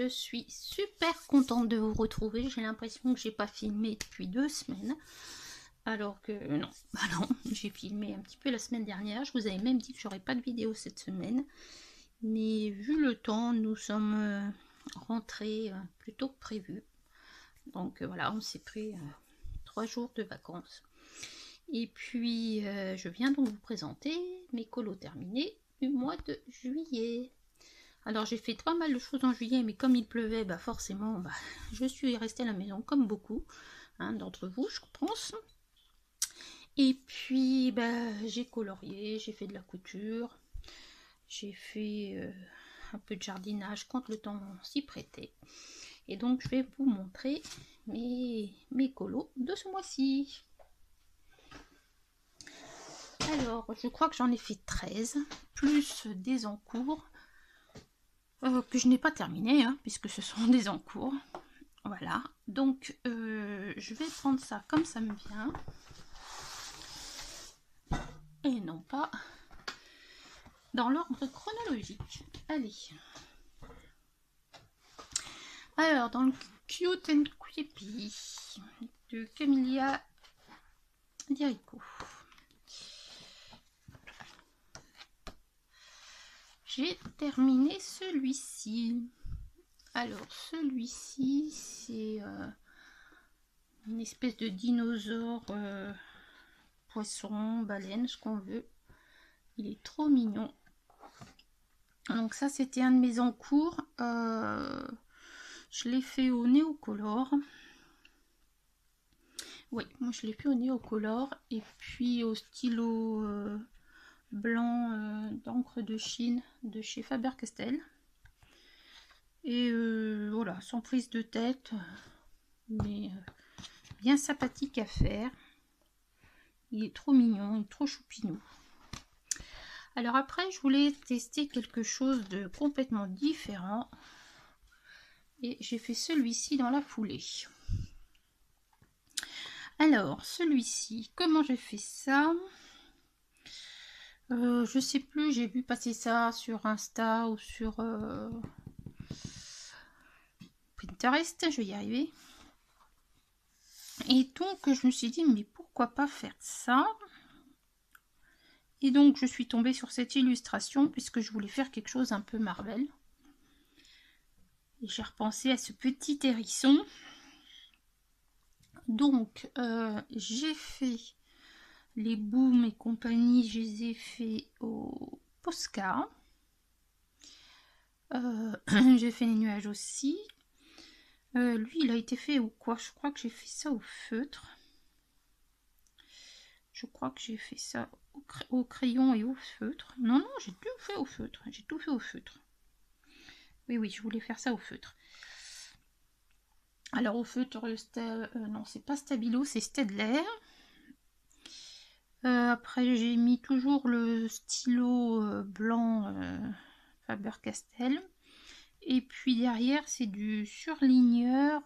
je suis super contente de vous retrouver. J'ai l'impression que j'ai pas filmé depuis 2 semaines. Alors que non, bah non, j'ai filmé un petit peu la semaine dernière. Je vous avais même dit que j'aurais pas de vidéo cette semaine. Mais vu le temps, nous sommes rentrés plus tôt que prévu. Donc voilà, on s'est pris 3 jours de vacances. Et puis je viens donc vous présenter mes colos terminés du mois de juillet. Alors j'ai fait pas mal de choses en juillet, mais comme il pleuvait, bah forcément, je suis restée à la maison comme beaucoup d'entre vous, je pense. Et puis j'ai colorié, j'ai fait de la couture, j'ai fait un peu de jardinage quand le temps s'y prêtait. Et donc je vais vous montrer mes colos de ce mois-ci. Alors je crois que j'en ai fait 13, plus des en cours. Que je n'ai pas terminé, puisque ce sont des en cours. Voilà, donc je vais prendre ça comme ça me vient. Et non pas dans l'ordre chronologique. Allez. Alors, dans le Cute and Creepy de Camélia Dirico. J'ai terminé celui-ci. Alors, celui-ci, c'est une espèce de dinosaure, poisson, baleine, ce qu'on veut. Il est trop mignon. Donc ça, c'était un de mes encours. Je l'ai fait au Néocolor. Oui, moi je l'ai fait au Néocolor. Et puis au stylo blanc d'encre de Chine de chez Faber-Castell. Et voilà, sans prise de tête. Mais bien sympathique à faire. Il est trop mignon, il est trop choupinou. Alors après, je voulais tester quelque chose de complètement différent. Et j'ai fait celui-ci dans la foulée. Alors, celui-ci, comment j'ai fait ça? Je sais plus, j'ai vu passer ça sur Insta ou sur Pinterest, je vais y arriver. Et donc, je me suis dit, mais pourquoi pas faire ça? Et donc, je suis tombée sur cette illustration, puisque je voulais faire quelque chose un peu Marvel. Et j'ai repensé à ce petit hérisson. Donc, j'ai fait les booms et compagnie, je les ai fait au Posca. J'ai fait les nuages aussi. Lui, il a été fait au quoi? Je crois que j'ai fait ça au feutre. Je crois que j'ai fait ça au crayon et au feutre. Non, non, j'ai tout fait au feutre. J'ai tout fait au feutre. Oui, oui, je voulais faire ça au feutre. Alors au feutre, non, c'est pas Stabilo, c'est Staedtler. Après, j'ai mis toujours le stylo blanc Faber-Castell. Et puis derrière, c'est du surligneur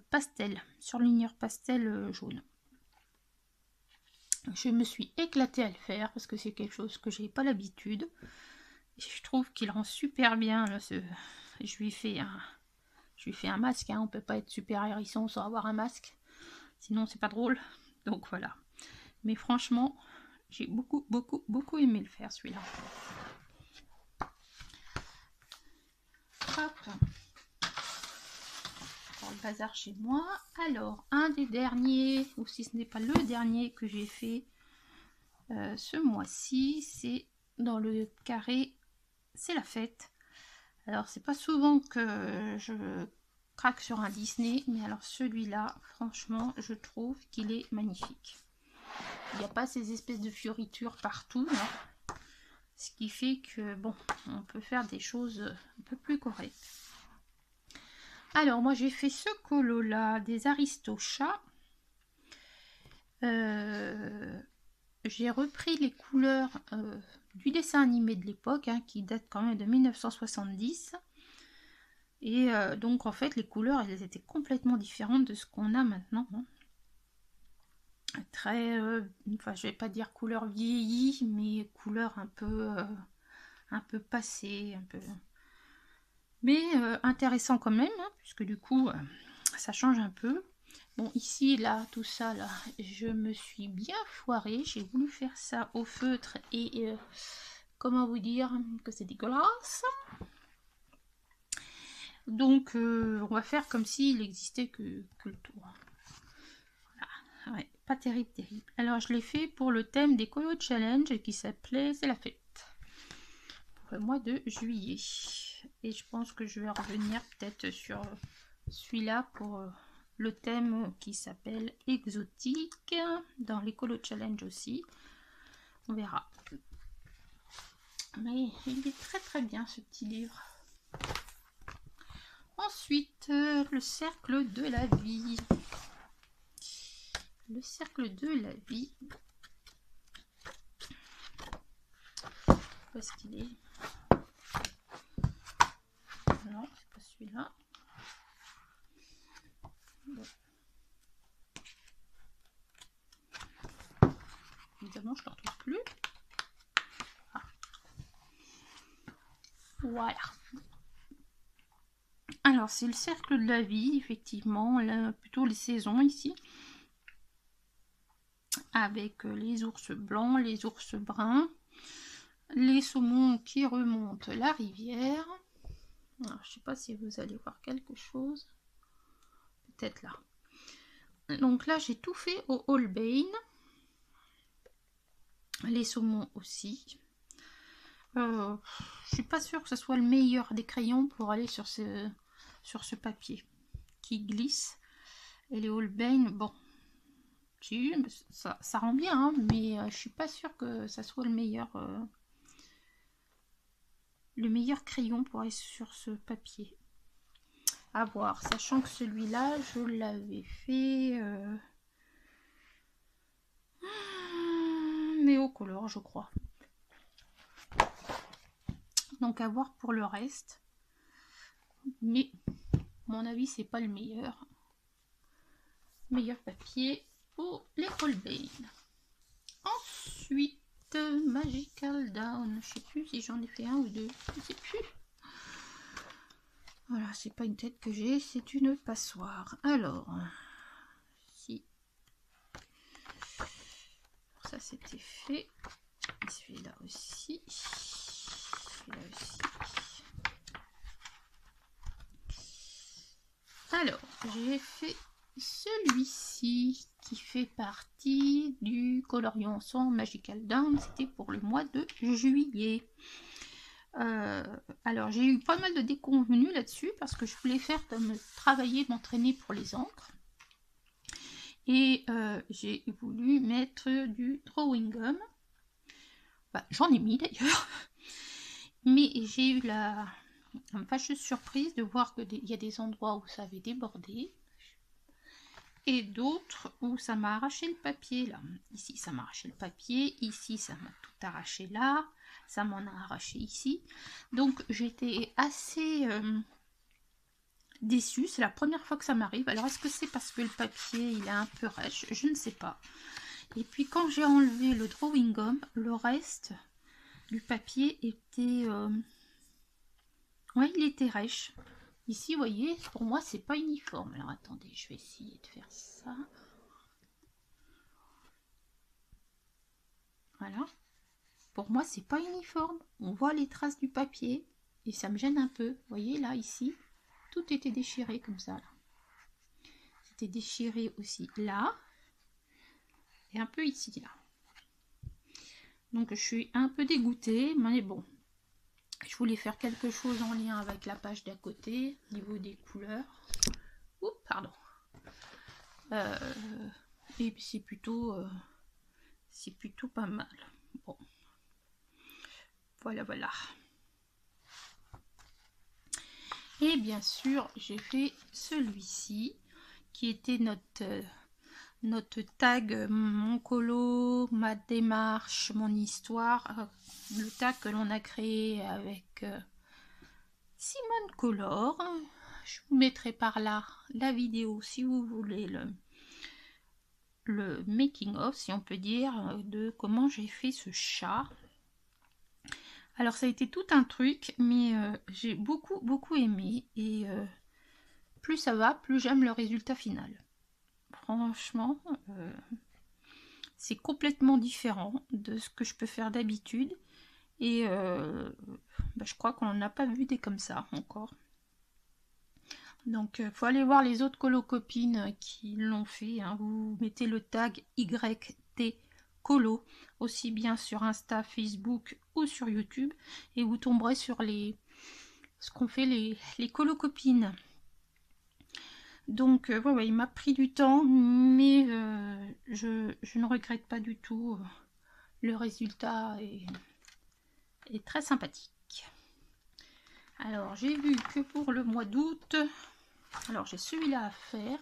pastel. Surligneur pastel jaune. Je me suis éclatée à le faire parce que c'est quelque chose que j'ai pas l'habitude. Je trouve qu'il rend super bien. Là, je lui fais un masque. On peut pas être super hérisson sans avoir un masque. Sinon, c'est pas drôle. Donc voilà. Mais franchement, j'ai beaucoup aimé le faire celui-là. Hop. Pour le bazar chez moi. Alors, un des derniers, ou si ce n'est pas le dernier que j'ai fait ce mois-ci, c'est dans le carré C'est la fête. Alors, c'est pas souvent que je craque sur un Disney, mais alors celui-là, franchement, je trouve qu'il est magnifique. Il n'y a pas ces espèces de fioritures partout, là. Ce qui fait que, bon, on peut faire des choses un peu plus correctes. Alors, moi, j'ai fait ce colo-là, des Aristochats. J'ai repris les couleurs du dessin animé de l'époque, qui date quand même de 1970. Et donc, en fait, les couleurs, elles étaient complètement différentes de ce qu'on a maintenant. Très, enfin, je vais pas dire couleur vieillie, mais couleur un peu passée, un peu... Mais intéressant quand même, hein, puisque du coup, ça change un peu. Bon, ici, là, tout ça, là, je me suis bien foirée. J'ai voulu faire ça au feutre et comment vous dire que c'est dégueulasse. Donc, on va faire comme s'il n'existait que le tour. Voilà, ouais, pas terrible, terrible. Alors, je l'ai fait pour le thème des Colo Challenge qui s'appelait C'est la fête. Pour le mois de juillet. Et je pense que je vais revenir peut-être sur celui-là pour le thème qui s'appelle exotique. Dans les Colo Challenge aussi. On verra. Mais il est très très bien ce petit livre. Ensuite, le cercle de la vie. Le cercle de la vie. Où est-ce qu'il est? Non, c'est pas celui-là. Bon. Évidemment, je ne le retrouve plus. Ah. Voilà. Alors, c'est le cercle de la vie, effectivement, là, plutôt les saisons ici. Avec les ours blancs, les ours bruns, les saumons qui remontent la rivière. Alors, je ne sais pas si vous allez voir quelque chose. Peut-être là. Donc là, j'ai tout fait au Holbein. Les saumons aussi. Je suis pas sûre que ce soit le meilleur des crayons pour aller sur ce papier qui glisse. Et les Holbein, bon, ça rend bien, hein, mais je suis pas sûre que ça soit le meilleur crayon pour aller sur ce papier. À voir, sachant que celui-là, je l'avais fait Neocolor, je crois. Donc à voir pour le reste. Mais à mon avis, c'est pas le meilleur. Meilleur papier pour les Holbein. Ensuite, Magical Down. Je sais plus si j'en ai fait un ou deux. Je sais plus. Voilà, c'est pas une tête que j'ai, c'est une passoire. Alors, si ça c'était fait, celui-là aussi, celui-là aussi. Alors, j'ai fait celui-ci qui fait partie du Colorion Ensemble Magical Down. C'était pour le mois de juillet. Alors, j'ai eu pas mal de déconvenues là-dessus parce que je voulais faire travailler, m'entraîner pour les encres. Et j'ai voulu mettre du drawing gum. Bah, j'en ai mis d'ailleurs. Mais j'ai eu la fâcheuse surprise de voir qu'il y a des endroits où ça avait débordé. Et d'autres où ça m'a arraché le papier. Là. Ici, ça m'a arraché le papier. Ici, ça m'a tout arraché là. Ça m'en a arraché ici. Donc, j'étais assez déçue. C'est la première fois que ça m'arrive. Alors, est-ce que c'est parce que le papier, il est un peu rêche? Je ne sais pas. Et puis, quand j'ai enlevé le drawing gum, le reste du papier était... ouais, il était rêche. Ici, vous voyez, pour moi, c'est pas uniforme. Alors, attendez, je vais essayer de faire ça. Voilà. Pour moi, c'est pas uniforme. On voit les traces du papier et ça me gêne un peu. Vous voyez, là, ici, tout était déchiré comme ça. C'était déchiré aussi là et un peu ici, là. Donc, je suis un peu dégoûtée, mais bon. Je voulais faire quelque chose en lien avec la page d'à côté, au niveau des couleurs. Oups, pardon. Et puis c'est plutôt pas mal. Bon. Voilà, voilà. Et bien sûr, j'ai fait celui-ci, qui était notre tag, mon colo, ma démarche, mon histoire. Le tag que l'on a créé avec Simone Color. Je vous mettrai par là la vidéo si vous voulez le making of, si on peut dire, de comment j'ai fait ce chat. Alors ça a été tout un truc, mais j'ai beaucoup aimé, et plus ça va, plus j'aime le résultat final. Franchement, c'est complètement différent de ce que je peux faire d'habitude, et je crois qu'on n'a pas vu des comme ça encore. Donc faut aller voir les autres colocopines qui l'ont fait, hein. Vous mettez le tag YT Colo, aussi bien sur Insta, Facebook ou sur YouTube, et vous tomberez sur ce qu'ont fait les colocopines. Donc ouais, il m'a pris du temps, mais je ne regrette pas du tout. Le résultat est très sympathique. Alors j'ai vu que pour le mois d'août, alors j'ai celui-là à faire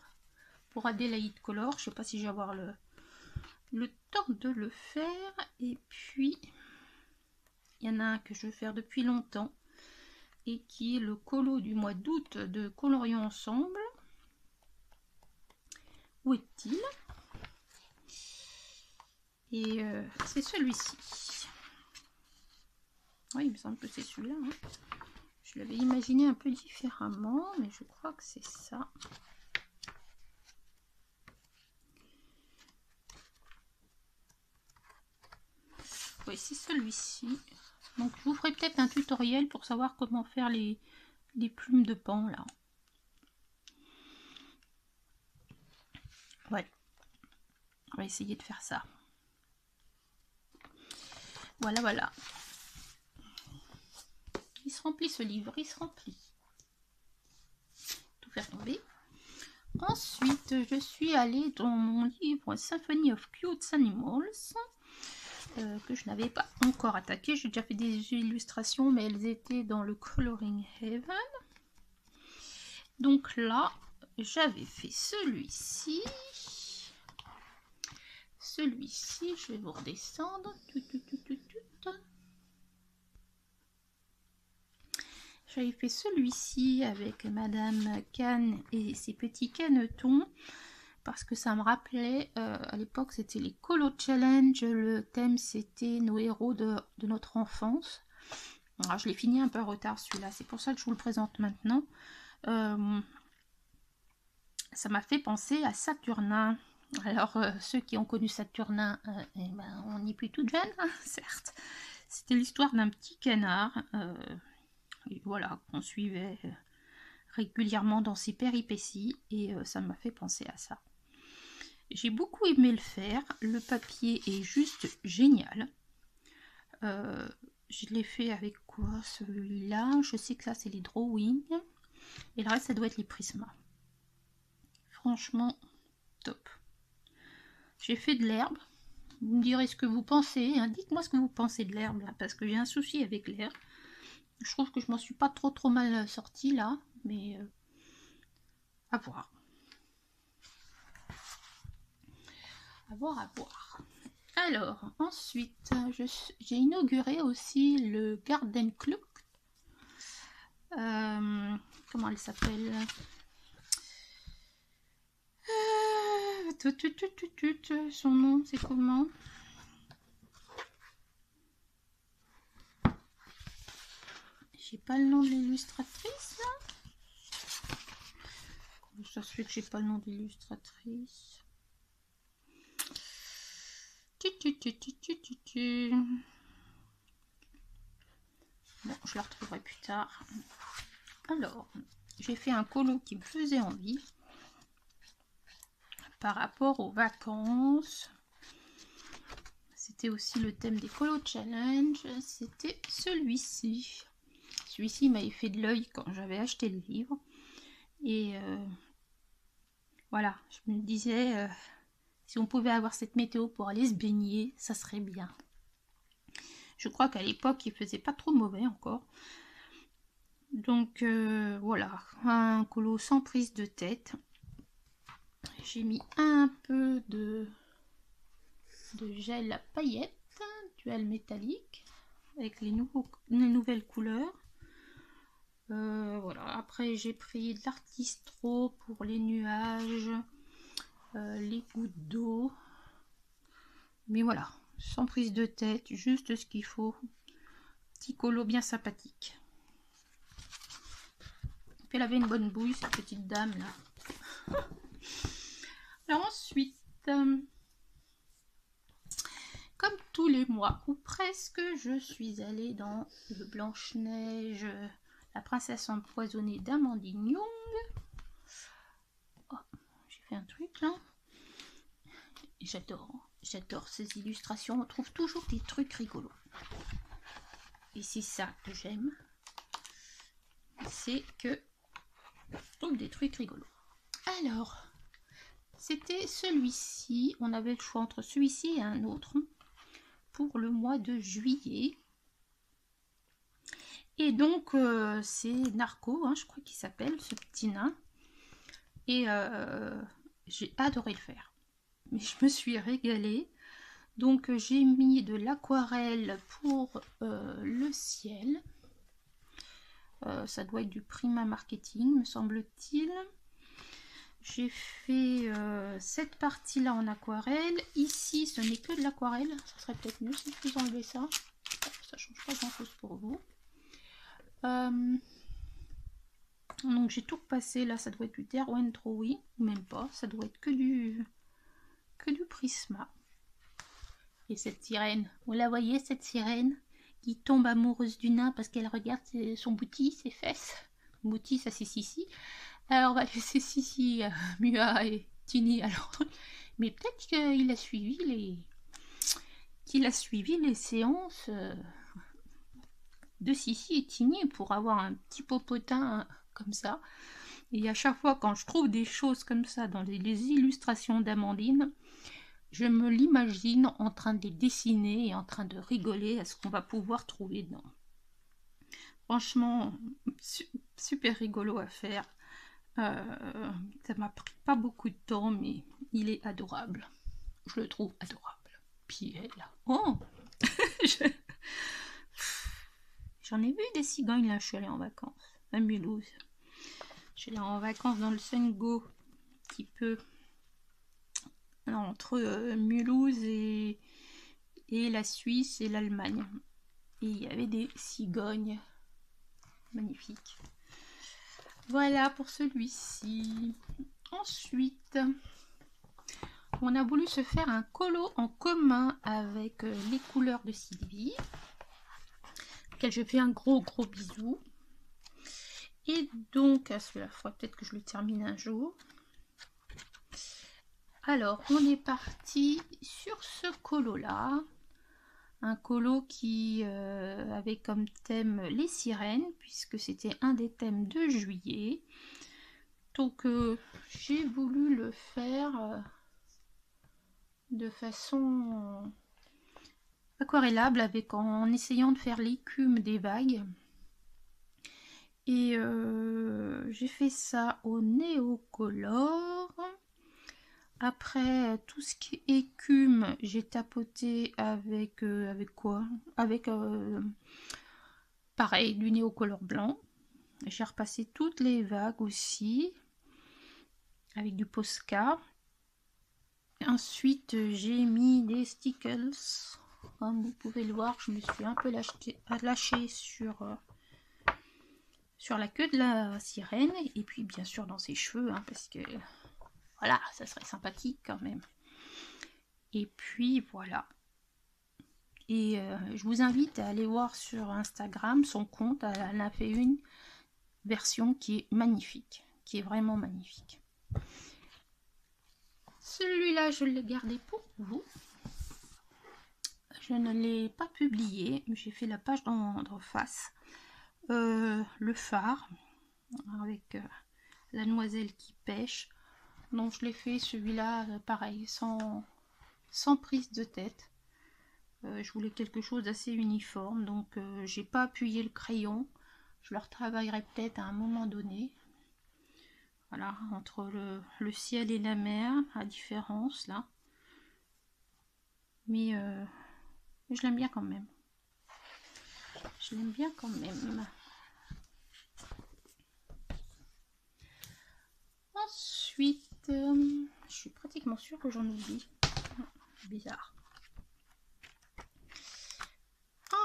pour Adélaïde Color. Je sais pas si je vais avoir le temps de le faire. Et puis il y en a un que je veux faire depuis longtemps et qui est le colo du mois d'août de Colorions Ensemble. Où est-il? Et c'est celui-ci. Oui, il me semble que c'est celui-là, hein. Je l'avais imaginé un peu différemment, mais je crois que c'est ça. Oui, c'est celui-ci. Donc je vous ferai peut-être un tutoriel pour savoir comment faire les plumes de pan là. Ouais. On va essayer de faire ça. Voilà, voilà. Il se remplit ce livre, il se remplit. Tout faire tomber. Ensuite, je suis allée dans mon livre Symphony of Cute Animals, que je n'avais pas encore attaqué. J'ai déjà fait des illustrations, mais elles étaient dans le Coloring Heaven. Donc là, j'avais fait celui-ci. Celui-ci, je vais vous redescendre. J'avais fait celui-ci avec Madame Cannes et ses petits canetons, parce que ça me rappelait, à l'époque c'était les Colo Challenge, le thème c'était nos héros de notre enfance. Alors, je l'ai fini un peu en retard celui-là, c'est pour ça que je vous le présente maintenant. Ça m'a fait penser à Saturnin. Alors ceux qui ont connu Saturnin, eh ben, on n'est plus toute jeune, hein, certes. C'était l'histoire d'un petit canard, et voilà, qu'on suivait régulièrement dans ses péripéties, et ça m'a fait penser à ça. J'ai beaucoup aimé le faire, le papier est juste génial. Je l'ai fait avec quoi celui-là? Je sais que ça c'est les drawings, et le reste ça doit être les prismas. Franchement top. J'ai fait de l'herbe. Vous me direz ce que vous pensez, hein. Dites-moi ce que vous pensez de l'herbe là, parce que j'ai un souci avec l'herbe. Je trouve que je m'en suis pas trop mal sortie là, mais à voir. À voir. Alors, ensuite, j'ai inauguré aussi le Garden Club. Comment elle s'appelle? Son nom, c'est comment? J'ai pas le nom de l'illustratrice là. Comment ça se fait que j'ai pas le nom de l'illustratrice? Bon, je la retrouverai plus tard. Alors, j'ai fait un colo qui me faisait envie par rapport aux vacances. C'était aussi le thème des colo challenge. C'était celui-ci. Celui-ci m'avait fait de l'œil quand j'avais acheté le livre. Et voilà, je me disais, si on pouvait avoir cette météo pour aller se baigner, ça serait bien. Je crois qu'à l'époque, il faisait pas trop mauvais encore. Donc voilà, un colo sans prise de tête. J'ai mis un peu de gel à paillettes, duel métallique, avec les nouvelles couleurs. Voilà, après j'ai pris de l'artistro pour les nuages, les gouttes d'eau. Mais voilà, sans prise de tête, juste ce qu'il faut. petit colo bien sympathique. Elle avait une bonne bouille, cette petite dame là. Alors ensuite, comme tous les mois, ou presque, je suis allée dans le Blanche-Neige, la princesse empoisonnée d'Amandine Young. Oh, j'ai fait un truc là. J'adore ces illustrations, on trouve toujours des trucs rigolos. Et c'est ça que j'aime, c'est que on trouve des trucs rigolos. Alors, c'était celui-ci, on avait le choix entre celui-ci et un autre pour le mois de juillet. Et donc c'est Narco, hein, je crois qu'il s'appelle, ce petit nain. Et j'ai adoré le faire. Mais je me suis régalée. Donc j'ai mis de l'aquarelle pour le ciel. Ça doit être du Prima Marketing, me semble-t-il. J'ai fait cette partie-là en aquarelle. Ici, ce n'est que de l'aquarelle. Ça serait peut-être mieux si vous enlevez ça. Ça change pas grand-chose pour vous. Donc j'ai tout repassé. Là, ça doit être du Derwent Drawing. Ou même pas. Ça doit être que du Prisma. Et cette sirène. Vous la voyez, cette sirène qui tombe amoureuse du nain parce qu'elle regarde son bouti, ses fesses. Bouti, ça c'est Sissi. Alors on va laisser Sissi, Mua et Tini alors. Mais peut-être qu'il a suivi les séances de Sissi et Tini pour avoir un petit popotin comme ça. Et à chaque fois quand je trouve des choses comme ça dans les illustrations d'Amandine, je me l'imagine en train de les dessiner et en train de rigoler à ce qu'on va pouvoir trouver dedans. Franchement, super rigolo à faire. Ça m'a pris pas beaucoup de temps, mais il est adorable. Je le trouve adorable. Puis elle là. Oh J'en ai vu des cigognes là, je suis allée en vacances à Mulhouse. Je suis allée en vacances dans le Sungo, un petit peu entre Mulhouse et la Suisse et l'Allemagne. Et il y avait des cigognes magnifiques. Voilà pour celui-ci. Ensuite, on a voulu se faire un colo en commun avec les couleurs de Sylvie, auquel je fais un gros bisou. Et donc, à cela, il faudra peut-être que je le termine un jour. Alors, on est parti sur ce colo-là. Un colo qui avait comme thème les sirènes, puisque c'était un des thèmes de juillet. Donc, j'ai voulu le faire de façon aquarellable, en essayant de faire l'écume des vagues. Et j'ai fait ça au Néocolor. Après, tout ce qui est écume, j'ai tapoté avec quoi? Avec pareil, du Néocolor blanc. J'ai repassé toutes les vagues aussi avec du Posca. Ensuite, j'ai mis des stickles. Comme vous pouvez le voir, je me suis un peu lâchée sur la queue de la sirène. Et puis, bien sûr, dans ses cheveux, hein, parce que voilà, ça serait sympathique quand même. Et puis, voilà. Et je vous invite à aller voir sur Instagram son compte. Elle a fait une version qui est magnifique. Qui est vraiment magnifique. Celui-là, je l'ai gardé pour vous. Je ne l'ai pas publié. J'ai fait la page d'en face. Le phare. Avec la noiselle qui pêche. Donc je l'ai fait celui-là pareil, sans prise de tête. Je voulais quelque chose d'assez uniforme, donc j'ai pas appuyé le crayon. Je le retravaillerai peut-être à un moment donné. Voilà, entre le ciel et la mer, à différence là. Mais je l'aime bien quand même. Je l'aime bien quand même. Ensuite, je suis pratiquement sûre que j'en oublie. Bizarre.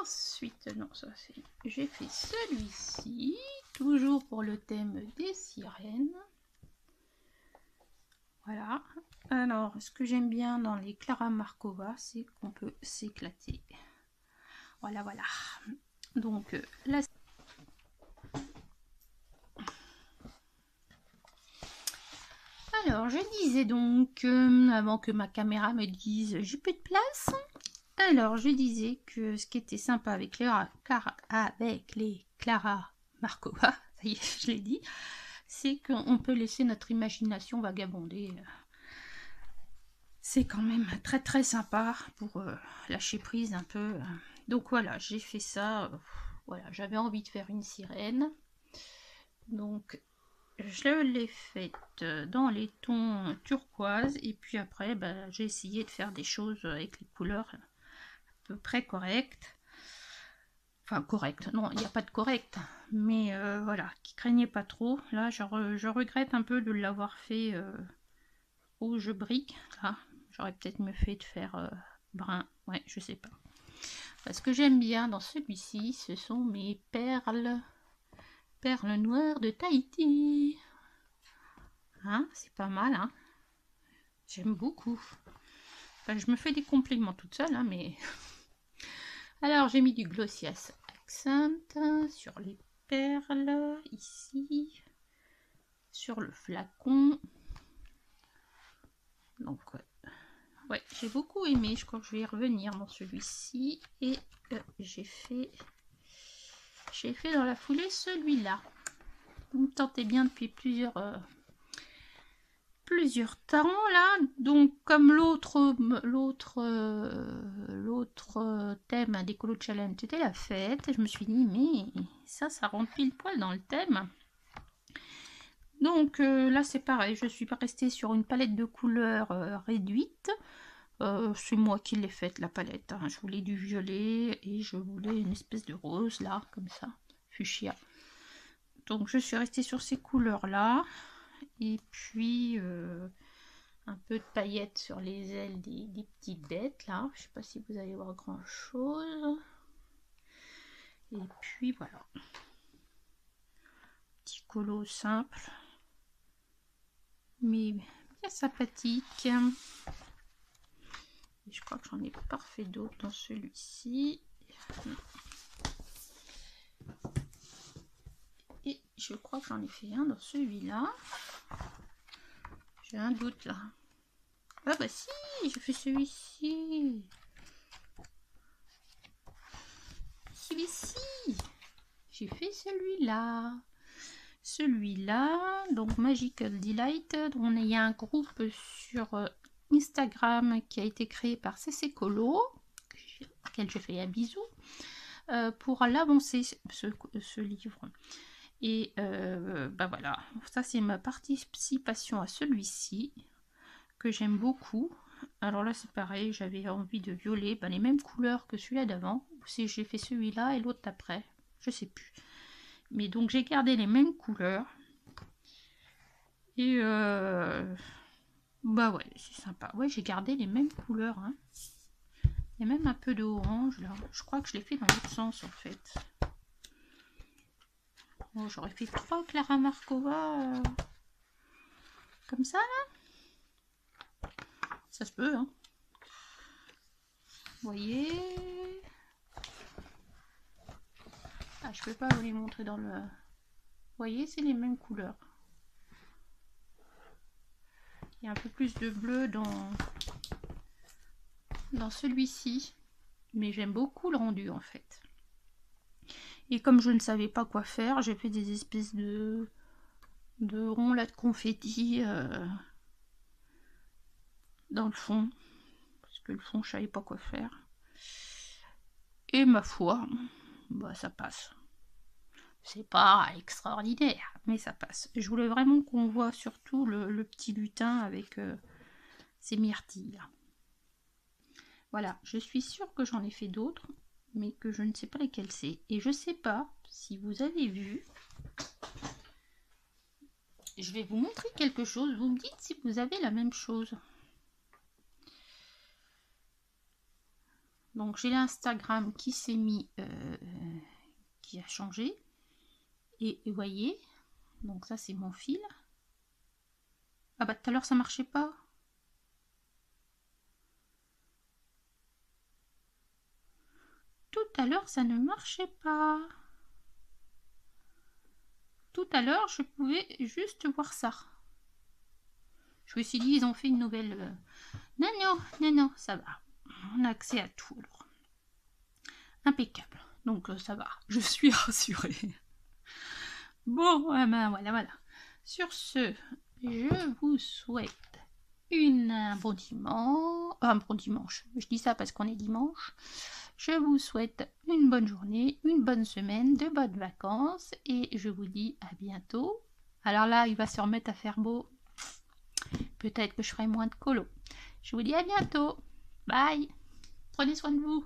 Ensuite, non, ça c'est... J'ai fait celui-ci, toujours pour le thème des sirènes. Voilà. Alors, ce que j'aime bien dans les Clara Markova, c'est qu'on peut s'éclater. Voilà, voilà. Donc, là... Alors, je disais donc, avant que ma caméra me dise j'ai plus de place, alors je disais que ce qui était sympa avec les Clara Markova, ça y est, je l'ai dit, c'est qu'on peut laisser notre imagination vagabonder. C'est quand même très très sympa pour lâcher prise un peu. Donc voilà, j'ai fait ça. Voilà, j'avais envie de faire une sirène. Donc je l'ai faite dans les tons turquoise. Et puis après, bah, j'ai essayé de faire des choses avec les couleurs à peu près correctes. Enfin, correctes. Non, il n'y a pas de correct. Mais voilà, qui craignait pas trop. Là, je regrette un peu de l'avoir fait rouge brique. Là, j'aurais peut-être mieux fait de faire brun. Ouais, je sais pas. Ce que j'aime bien dans celui-ci, ce sont mes perles. Perles noires de Tahiti. Hein, c'est pas mal, hein. J'aime beaucoup. Enfin, je me fais des compliments toute seule, hein, mais... Alors, j'ai mis du Glossias Accent sur les perles, ici, sur le flacon. Donc, ouais, j'ai beaucoup aimé. Je crois que je vais y revenir dans celui-ci. Et j'ai fait dans la foulée celui-là. Vous me tentez bien depuis plusieurs temps là. Donc comme l'autre thème des Colo Challenge c'était la fête, je me suis dit mais ça rentre pile poil dans le thème. Donc là c'est pareil, je suis pas restée sur une palette de couleurs réduite. C'est moi qui l'ai faite la palette, hein. Je voulais du violet et je voulais une espèce de rose là comme ça, fuchsia. Donc je suis restée sur ces couleurs là. Et puis un peu de paillettes sur les ailes des petites bêtes là. Je sais pas si vous allez voir grand chose. Et puis voilà. Petit colo simple. Mais bien sympathique. Et je crois que j'en ai pas fait d'autres dans celui-ci. Et je crois que j'en ai fait un dans celui-là. J'ai un doute là. Ah bah si, j'ai fait celui-ci. Celui-ci. J'ai fait celui-là. Celui-là, donc Magical Delight. Il y a un groupe sur Instagram qui a été créé par CC Colo, auquel je fais un bisou, pour l'avancer ce livre. Et bah voilà, ça c'est ma participation à celui-ci que j'aime beaucoup. Alors là c'est pareil, j'avais envie de violet, bah, les mêmes couleurs que celui-là d'avant, ou si j'ai fait celui-là et l'autre d'après, je sais plus. Mais donc j'ai gardé les mêmes couleurs. Et bah ouais, c'est sympa. Ouais, j'ai gardé les mêmes couleurs, hein. Il y a même un peu de orange là. Je crois que je l'ai fait dans l'autre sens en fait. Oh, j'aurais fait 3 Clara Markova comme ça là. Ça se peut, hein. Vous voyez. Ah, je peux pas vous les montrer dans le... Vous voyez, c'est les mêmes couleurs. Il y a un peu plus de bleu dans celui-ci. Mais j'aime beaucoup le rendu en fait. Et comme je ne savais pas quoi faire, j'ai fait des espèces de ronds là de confetti dans le fond. Parce que le fond, je savais pas quoi faire. Et ma foi, bah ça passe. C'est pas extraordinaire, mais ça passe. Je voulais vraiment qu'on voit surtout le petit lutin avec ses myrtilles. Voilà, je suis sûre que j'en ai fait d'autres, mais que je ne sais pas lesquels c'est. Et je sais pas si vous avez vu. Je vais vous montrer quelque chose. Vous me dites si vous avez la même chose. Donc j'ai l'Instagram qui s'est mis, qui a changé. Et vous voyez, donc ça c'est mon fil. Ah bah tout à l'heure ça marchait pas. Tout à l'heure ça ne marchait pas. Tout à l'heure je pouvais juste voir ça. Je me suis dit ils ont fait une nouvelle... Non, non, non, non, ça va. On a accès à tout alors. Impeccable. Donc ça va, je suis rassurée. Bon, ben voilà, voilà. Sur ce, je vous souhaite un bon dimanche. Un bon dimanche. Je dis ça parce qu'on est dimanche. Je vous souhaite une bonne journée, une bonne semaine, de bonnes vacances. Et je vous dis à bientôt. Alors là, il va se remettre à faire beau. Peut-être que je ferai moins de colo. Je vous dis à bientôt. Bye. Prenez soin de vous.